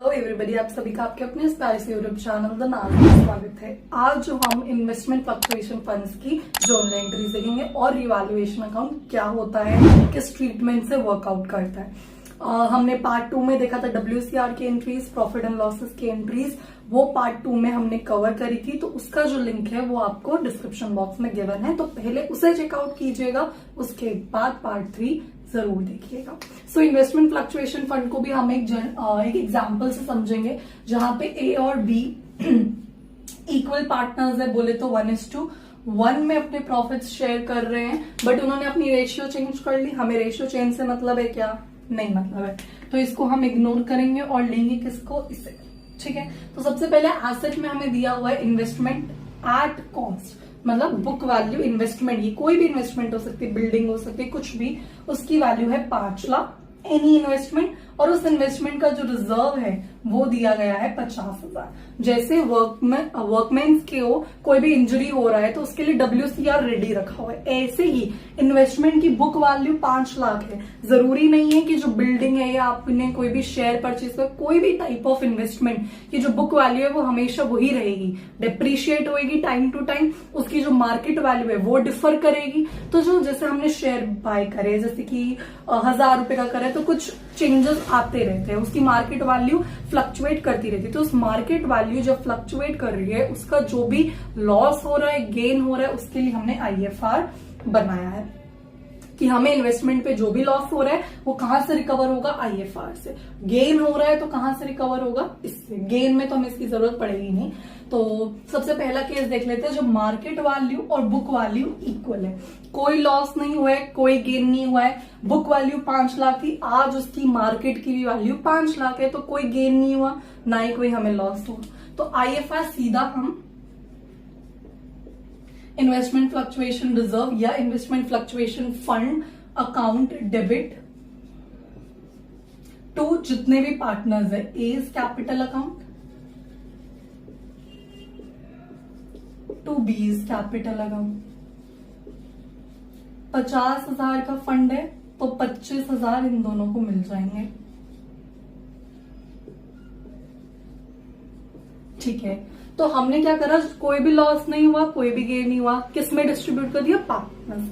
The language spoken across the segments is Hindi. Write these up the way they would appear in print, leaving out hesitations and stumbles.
हेलो एवरीबॉडी, आप सभी का आपके अपने स्पाइस यूट्यूब चैनल द नाम में स्वागत है। आज जो हम इन्वेस्टमेंट फ्लक्चुएशन फंड्स की जर्नल एंट्रीज देखेंगे और रिवैल्यूएशन अकाउंट क्या होता है, किस ट्रीटमेंट से वर्कआउट करता है। हमने पार्ट 2 में देखा था WCR की एंट्रीज, प्रॉफिट एंड लॉसेस की एंट्रीज, वो पार्ट 2 में हमने कवर करी थी। तो उसका जो लिंक है वो आपको डिस्क्रिप्शन बॉक्स में गिवन है, तो पहले उसे चेकआउट कीजिएगा, उसके बाद पार्ट 3 जरूर देखिएगा। सो इन्वेस्टमेंट फ्लक्चुएशन फंड को भी हम एक एग्जांपल से समझेंगे, जहां पे ए और बी इक्वल पार्टनर्स है। बोले तो 1:1 में अपने प्रॉफिट्स शेयर कर रहे हैं, बट उन्होंने अपनी रेशियो चेंज कर ली। हमें रेशियो चेंज से मतलब है क्या? नहीं मतलब है, तो इसको हम इग्नोर करेंगे और लेंगे किसको? इसे। ठीक है, तो सबसे पहले एसेट में हमें दिया हुआ है इन्वेस्टमेंट एट कॉस्ट, मतलब बुक वैल्यू इन्वेस्टमेंट, ये कोई भी इन्वेस्टमेंट हो सकती है, बिल्डिंग हो सकती है, कुछ भी, उसकी वैल्यू है 5 लाख एनी इन्वेस्टमेंट, और उस इन्वेस्टमेंट का जो रिजर्व है वो दिया गया है 50,000। जैसे वर्कमैन के हो कोई भी इंजरी हो रहा है तो उसके लिए WCR रेडी रखा हुआ है, ऐसे ही इन्वेस्टमेंट की बुक वैल्यू 5 लाख है। जरूरी नहीं है कि जो बिल्डिंग है या आपने कोई भी शेयर परचेज कर, कोई भी टाइप ऑफ इन्वेस्टमेंट की जो बुक वैल्यू है वो हमेशा वही रहेगी, डिप्रिशिएट होगी टाइम टू टाइम, उसकी जो मार्केट वैल्यू है वो डिफर करेगी। तो जो जैसे हमने शेयर बाय करे, जैसे कि 1000 रुपए का करे, तो कुछ चेंजेस आते रहते हैं, उसकी मार्केट वैल्यू फ्लक्चुएट करती रहती है। तो उस मार्केट वैल्यू जब फ्लक्चुएट कर रही है, उसका जो भी लॉस हो रहा है, गेन हो रहा है, उसके लिए हमने IFR बनाया है कि हमें इन्वेस्टमेंट पे जो भी लॉस हो रहा है वो कहां से रिकवर होगा? IFR से। गेन हो रहा है तो कहां से रिकवर होगा? इससे। गेन में तो हमें इसकी जरूरत पड़ेगी नहीं। तो सबसे पहला केस देख लेते हैं, जो मार्केट वैल्यू और बुक वैल्यू इक्वल है, कोई लॉस नहीं हुआ है, कोई गेन नहीं हुआ है। बुक वैल्यू 5 लाख थी, आज उसकी मार्केट की भी वैल्यू 5 लाख है, तो कोई गेन नहीं हुआ, ना ही कोई हमें लॉस हुआ। तो IFR सीधा हम इन्वेस्टमेंट फ्लक्चुएशन रिजर्व या investment fluctuation fund account debit to जितने भी पार्टनर्स है, A's capital account to B's capital account. 50,000 का फंड है तो 25,000 इन दोनों को मिल जाएंगे। ठीक है, तो हमने क्या करा, कोई भी लॉस नहीं हुआ, कोई भी गेन नहीं हुआ, किसमें डिस्ट्रीब्यूट कर दिया? Partners.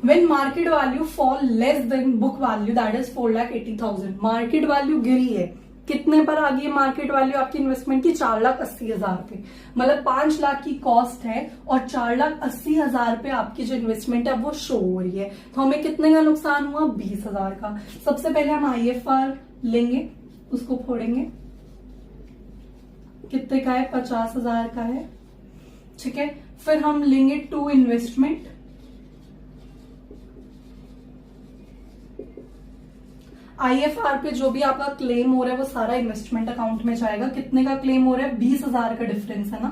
When market value fall less than book value, that is 4,80,000, market value गिरी है, कितने पर आ गई है मार्केट वैल्यू आपकी इन्वेस्टमेंट की? 4,80,000 पे। मतलब 5 लाख की कॉस्ट है और 4,80,000 पे आपकी जो इन्वेस्टमेंट है वो शो हो रही है, तो हमें कितने का नुकसान हुआ? 20,000 का। सबसे पहले हम IFR लेंगे, उसको फोड़ेंगे, कितने का है? 50,000 का है। ठीक है, फिर हम लेंगे टू इन्वेस्टमेंट, IFR पे जो भी आपका क्लेम हो रहा है वो सारा इन्वेस्टमेंट अकाउंट में जाएगा। कितने का क्लेम हो रहा है? 20,000 का डिफरेंस है ना,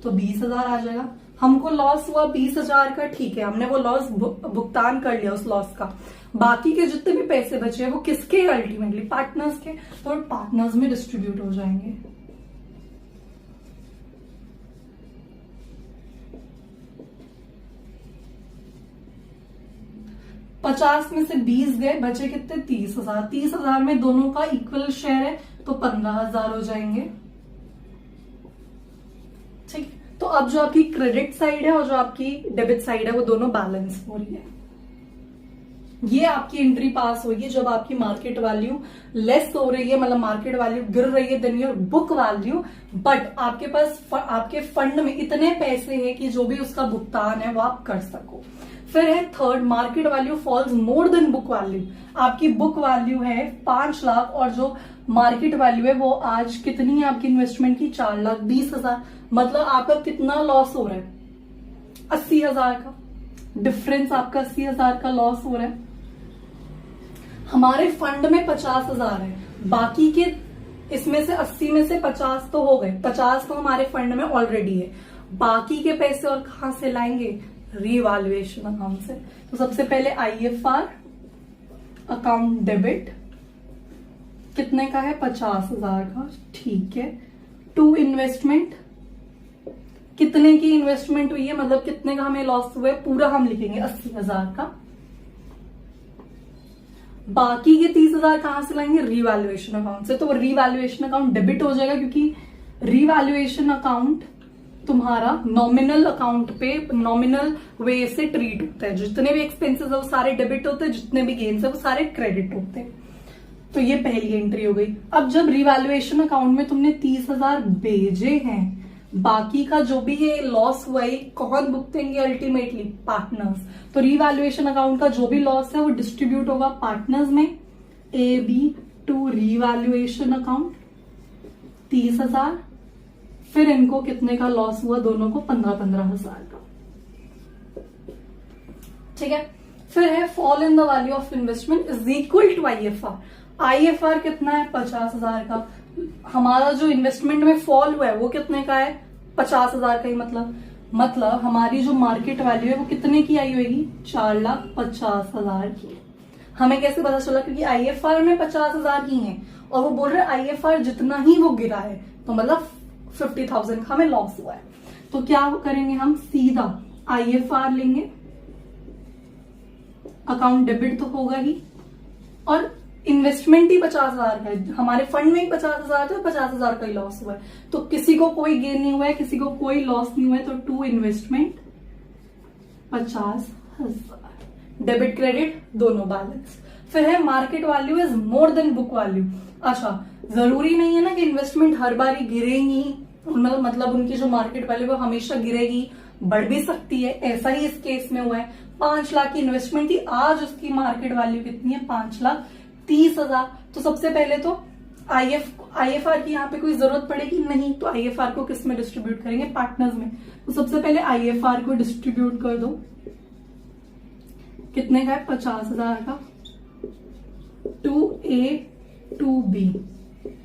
तो 20,000 आ जाएगा। हमको लॉस हुआ 20,000 का, ठीक है, हमने वो लॉस भुगतान कर लिया उस लॉस का। बाकी के जितने भी पैसे बचे हैं वो किसके? अल्टीमेटली पार्टनर्स के, तो पार्टनर्स में डिस्ट्रीब्यूट हो जाएंगे। पचास में से 20 गए, बचे कितने? 30,000। 30,000 में दोनों का इक्वल शेयर है तो 15,000 हो जाएंगे। ठीक, तो अब जो आपकी क्रेडिट साइड है और जो आपकी डेबिट साइड है वो दोनों बैलेंस हो रही है। ये आपकी एंट्री पास होगी जब आपकी मार्केट वैल्यू लेस हो रही है, मतलब मार्केट वैल्यू गिर रही है then your book value, but आपके पास आपके फंड में इतने पैसे हैं कि जो भी उसका भुगतान है वो आप कर सको। फिर है third, market value falls more than book value. आपकी बुक वैल्यू है 5 लाख और जो मार्केट वैल्यू है वो आज कितनी है आपकी इन्वेस्टमेंट की? 4,20,000। मतलब आपका कितना लॉस हो रहा है? 80,000 का डिफरेंस, आपका 80,000 का लॉस हो रहा है। हमारे फंड में 50,000 है, बाकी के इसमें से 80 में से 50 तो हो गए, 50 तो हमारे फंड में ऑलरेडी है, बाकी के पैसे और कहां से लाएंगे? रीवैल्यूएशन अकाउंट से। तो सबसे पहले IFR अकाउंट डेबिट, कितने का है? 50,000 का। ठीक है, टू इन्वेस्टमेंट, कितने की इन्वेस्टमेंट हुई है, मतलब कितने का हमें लॉस हुआ है, पूरा हम लिखेंगे 80,000 का। बाकी के 30,000 कहां से लाएंगे? रीवैल्यूएशन अकाउंट से। तो वो रीवैल्यूएशन अकाउंट डेबिट हो जाएगा, क्योंकि रीवैल्यूएशन अकाउंट तुम्हारा नॉमिनल अकाउंट पे नॉमिनल वे से ट्रीट होता है। जितने भी एक्सपेंसेस है वो सारे डेबिट होते हैं, जितने भी गेन्स है वो सारे क्रेडिट होते हैं। तो ये पहली एंट्री हो गई। अब जब रीवैल्यूएशन अकाउंट में तुमने 30,000 भेजे हैं, बाकी का जो भी ये लॉस हुआ है कौन भुगतेंगे? Ultimately partners. तो रीवैल्यूएशन अकाउंट का जो भी लॉस है वो डिस्ट्रीब्यूट होगा पार्टनर्स में। A B to revaluation account 30,000, फिर इनको कितने का लॉस हुआ? दोनों को 15,000 का। ठीक है। फिर है fall in the value of investment is equal to IFR। IFR कितना है? 50,000 का। हमारा जो इन्वेस्टमेंट में फॉल हुआ है वो कितने का है? 50,000 का ही। मतलब हमारी जो मार्केट वैल्यू है वो कितने की आई होगी? 4,50,000 की। हमें कैसे पता चला? क्योंकि IFR में 50,000 ही है और वो बोल रहे IFR जितना ही वो गिरा है, तो मतलब 50,000 का हमें लॉस हुआ है। तो क्या करेंगे हम? सीधा IFR लेंगे, अकाउंट डेबिट तो होगा ही, और इन्वेस्टमेंट ही 50,000 का है, हमारे फंड में ही 50,000 था, 50,000 का ही लॉस हुआ है। तो किसी को कोई गेन नहीं हुआ है, किसी को कोई लॉस नहीं हुआ है। तो टू इन्वेस्टमेंट 50,000, डेबिट क्रेडिट दोनों बैलेंस। फिर है market value is more than book value. अच्छा, जरूरी नहीं है ना कि इन्वेस्टमेंट हर बार ही गिरेगी, मतलब उनकी जो मार्केट वैल्यू वो हमेशा गिरेगी, बढ़ भी सकती है। ऐसा ही इस केस में हुआ है। 5 लाख की इन्वेस्टमेंट थी, आज उसकी मार्केट वैल्यू कितनी है? 5,30,000। तो सबसे पहले तो IFR की यहाँ पे कोई जरूरत पड़ेगी नहीं, तो IFR को किस में डिस्ट्रीब्यूट करेंगे? पार्टनर्स में। तो सबसे पहले IFR को डिस्ट्रीब्यूट कर दो। कितने का है? 50,000 का। टू A टू B,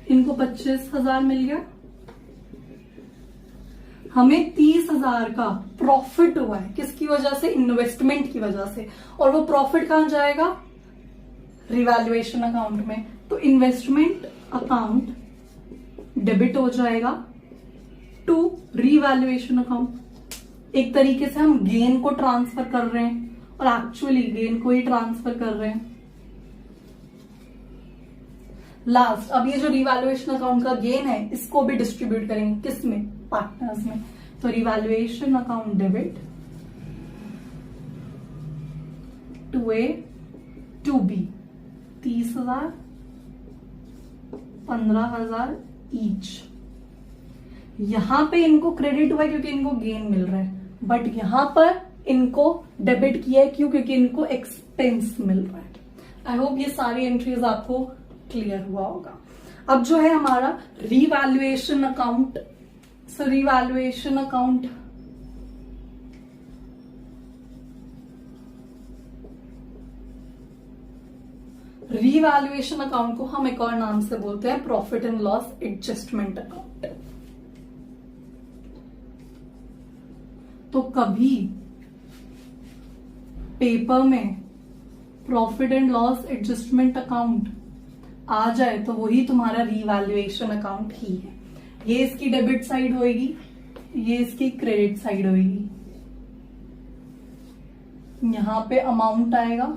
इनको 25,000 मिल गया। हमें 30,000 का प्रॉफिट हुआ है, किसकी वजह से? इन्वेस्टमेंट की वजह से। और वो प्रॉफिट कहां जाएगा? रिवैल्यूएशन अकाउंट में। तो इन्वेस्टमेंट अकाउंट डेबिट हो जाएगा टू रिवैल्यूएशन अकाउंट। एक तरीके से हम गेन को ट्रांसफर कर रहे हैं और एक्चुअली गेन को ही ट्रांसफर कर रहे हैं। लास्ट, अब ये जो रिवैल्यूएशन अकाउंट का गेन है इसको भी डिस्ट्रीब्यूट करेंगे, किसमें? पार्टनर्स में। तो revaluation account debit to A to B, 30,000, 15,000 each. यहां पे इनको क्रेडिट हुआ है क्योंकि इनको गेन मिल रहा है, बट यहां पर इनको डेबिट किया है क्यों? क्योंकि इनको एक्सपेंस मिल रहा है। आई होप ये सारी एंट्रीज आपको क्लियर हुआ होगा। अब जो है हमारा revaluation account, revaluation account revaluation account को हम एक और नाम से बोलते हैं profit and loss adjustment account. तो कभी पेपर में profit and loss adjustment account आ जाए तो वही तुम्हारा रिवैल्यूएशन अकाउंट ही है। ये इसकी डेबिट साइड होगी, ये इसकी क्रेडिट साइड होगी। यहां पे अमाउंट आएगा,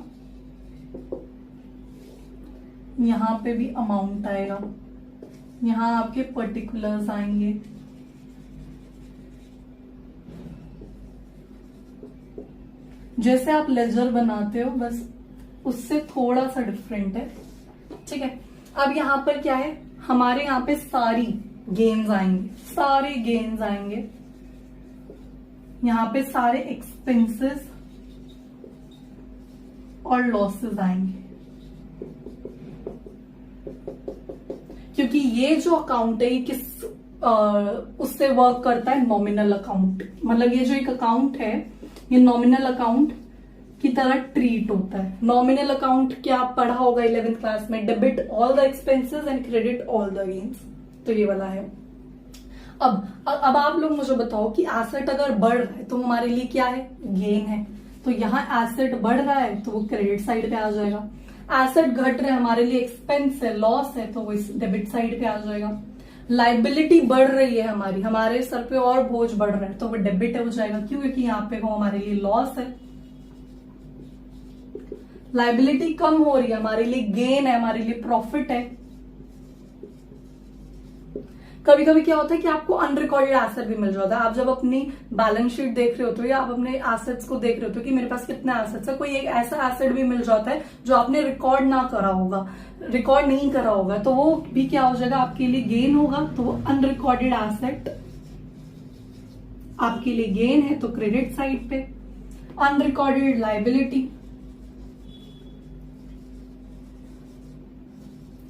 यहां पे भी अमाउंट आएगा, यहां आपके पर्टिकुलर्स आएंगे। जैसे आप लेजर बनाते हो बस उससे थोड़ा सा डिफरेंट है। ठीक है। अब यहां पर क्या है? हमारे यहां पे सारी गेन्स आएंगे, सारे गेन्स आएंगे। यहां पे सारे एक्सपेंसेस और लॉसेस आएंगे, क्योंकि ये जो अकाउंट है ये किस उससे वर्क करता है? Nominal account. मतलब ये जो एक अकाउंट है ये नॉमिनल अकाउंट की तरह ट्रीट होता है। नॉमिनल अकाउंट क्या पढ़ा होगा 11th क्लास में? Debit all the expenses and credit all the gains. तो ये वाला है। अब आप लोग मुझे बताओ कि एसेट अगर बढ़ रहा है तो हमारे लिए क्या है? गेन है। तो यहाँ एसेट बढ़ रहा है तो वो क्रेडिट साइड पे आ जाएगा। एसेट घट रहा है हमारे लिए एक्सपेंस है, लॉस है, तो वो इस डेबिट साइड पे आ जाएगा। लाइबिलिटी बढ़ रही है हमारे सर पे और बोझ बढ़ रहा है तो वो डेबिट हो जाएगा। क्यों? क्योंकि यहाँ पे वो हमारे लिए लॉस है। लाइबिलिटी कम हो रही है, हमारे लिए गेन है, हमारे लिए प्रॉफिट है। कभी कभी क्या होता है कि आपको अनरिकॉर्डेड एसेट भी मिल जाता है। आप जब अपनी बैलेंस शीट देख रहे होते हो या आप अपने एसेट्स को देख रहे होते हो कि मेरे पास कितने एसेट्स है, कोई एक ऐसा एसेट भी मिल जाता है जो आपने रिकॉर्ड ना करा होगा, रिकॉर्ड नहीं करा होगा, तो वो भी क्या हो जाएगा, आपके लिए गेन होगा। तो वो अनरिकॉर्डेड एसेट आपके लिए गेन है, तो क्रेडिट साइड पे। अनरिकॉर्डेड लाइबिलिटी,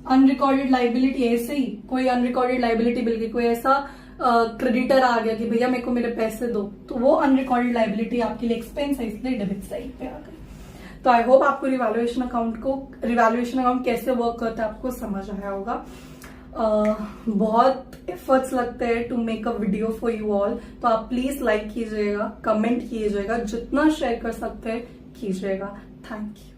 अनरिकॉर्डेड लाइबिलिटी ऐसे ही कोई अनरिकॉर्डेड लाइबिलिटी मिल गई, कोई ऐसा क्रेडिटर आ गया कि भैया मेरे को मेरे पैसे दो, तो वो अनरिकॉर्डेड लाइबिलिटी आपके लिए एक्सपेंस है, इसलिए डेबिट साइड पे आ गई। तो आई होप आपको रिवैल्यूएशन अकाउंट कैसे वर्क करता है आपको समझ आया होगा। बहुत एफर्ट्स लगते हैं to make a video for you all, तो आप प्लीज लाइक कीजिएगा, कमेंट कीजिएगा, जितना शेयर कर सकते हैं कीजिएगा। Thank you.